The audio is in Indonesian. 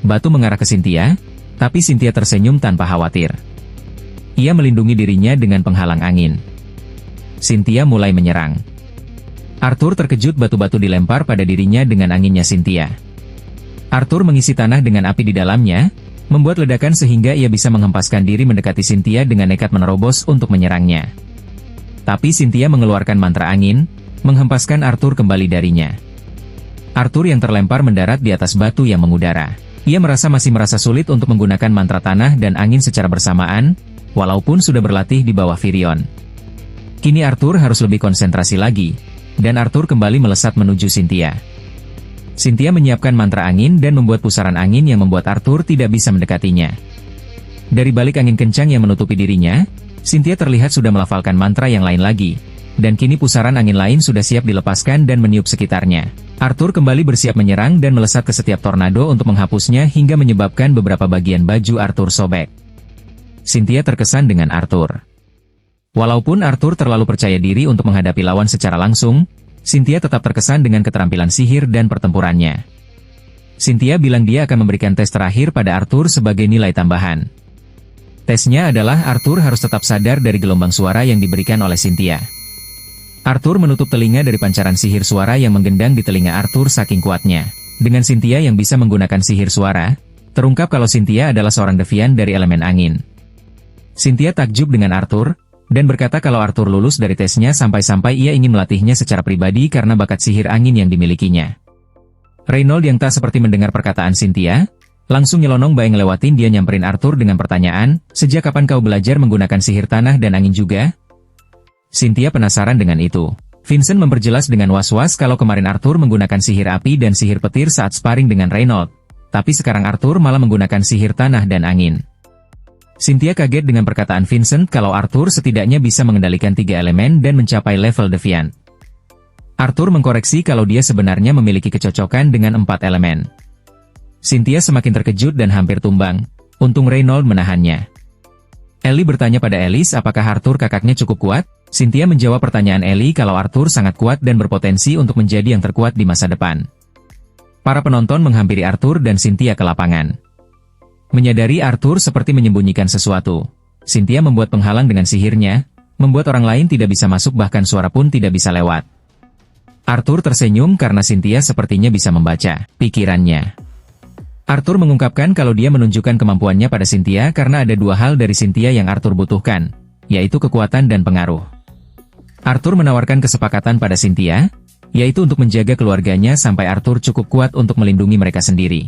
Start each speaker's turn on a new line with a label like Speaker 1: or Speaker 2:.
Speaker 1: Batu mengarah ke Cynthia, tapi Cynthia tersenyum tanpa khawatir. Ia melindungi dirinya dengan penghalang angin. Cynthia mulai menyerang. Arthur terkejut batu-batu dilempar pada dirinya dengan anginnya Cynthia. Arthur mengisi tanah dengan api di dalamnya, membuat ledakan sehingga ia bisa menghempaskan diri mendekati Cynthia dengan nekat menerobos untuk menyerangnya. Tapi Cynthia mengeluarkan mantra angin, menghempaskan Arthur kembali darinya. Arthur yang terlempar mendarat di atas batu yang mengudara. Ia masih merasa sulit untuk menggunakan mantra tanah dan angin secara bersamaan, walaupun sudah berlatih di bawah Virion. Kini Arthur harus lebih konsentrasi lagi, dan Arthur kembali melesat menuju Cynthia. Cynthia menyiapkan mantra angin dan membuat pusaran angin yang membuat Arthur tidak bisa mendekatinya. Dari balik angin kencang yang menutupi dirinya, Cynthia terlihat sudah melafalkan mantra yang lain lagi, dan kini pusaran angin lain sudah siap dilepaskan dan meniup sekitarnya. Arthur kembali bersiap menyerang dan melesat ke setiap tornado untuk menghapusnya hingga menyebabkan beberapa bagian baju Arthur sobek. Cynthia terkesan dengan Arthur. Walaupun Arthur terlalu percaya diri untuk menghadapi lawan secara langsung, Cynthia tetap terkesan dengan keterampilan sihir dan pertempurannya. Cynthia bilang dia akan memberikan tes terakhir pada Arthur sebagai nilai tambahan. Tesnya adalah Arthur harus tetap sadar dari gelombang suara yang diberikan oleh Cynthia. Arthur menutup telinga dari pancaran sihir suara yang menggendang di telinga Arthur saking kuatnya. Dengan Cynthia yang bisa menggunakan sihir suara, terungkap kalau Cynthia adalah seorang devian dari elemen angin. Cynthia takjub dengan Arthur, dan berkata kalau Arthur lulus dari tesnya sampai-sampai ia ingin melatihnya secara pribadi karena bakat sihir angin yang dimilikinya. Reynold yang tak seperti mendengar perkataan Cynthia, langsung nyelonong bayi ngelewatin dia nyamperin Arthur dengan pertanyaan, "Sejak kapan kau belajar menggunakan sihir tanah dan angin juga?" Cynthia penasaran dengan itu. Vincent memperjelas dengan was-was kalau kemarin Arthur menggunakan sihir api dan sihir petir saat sparring dengan Reynold, tapi sekarang Arthur malah menggunakan sihir tanah dan angin. Cynthia kaget dengan perkataan Vincent kalau Arthur setidaknya bisa mengendalikan 3 elemen dan mencapai level Deviant. Arthur mengkoreksi kalau dia sebenarnya memiliki kecocokan dengan 4 elemen. Cynthia semakin terkejut dan hampir tumbang, untung Reynold menahannya. Ellie bertanya pada Alice apakah Arthur kakaknya cukup kuat. Cynthia menjawab pertanyaan Ellie kalau Arthur sangat kuat dan berpotensi untuk menjadi yang terkuat di masa depan. Para penonton menghampiri Arthur dan Cynthia ke lapangan. Menyadari Arthur seperti menyembunyikan sesuatu, Cynthia membuat penghalang dengan sihirnya, membuat orang lain tidak bisa masuk bahkan suara pun tidak bisa lewat. Arthur tersenyum karena Cynthia sepertinya bisa membaca pikirannya. Arthur mengungkapkan kalau dia menunjukkan kemampuannya pada Cynthia karena ada 2 hal dari Cynthia yang Arthur butuhkan, yaitu kekuatan dan pengaruh. Arthur menawarkan kesepakatan pada Cynthia, yaitu untuk menjaga keluarganya sampai Arthur cukup kuat untuk melindungi mereka sendiri.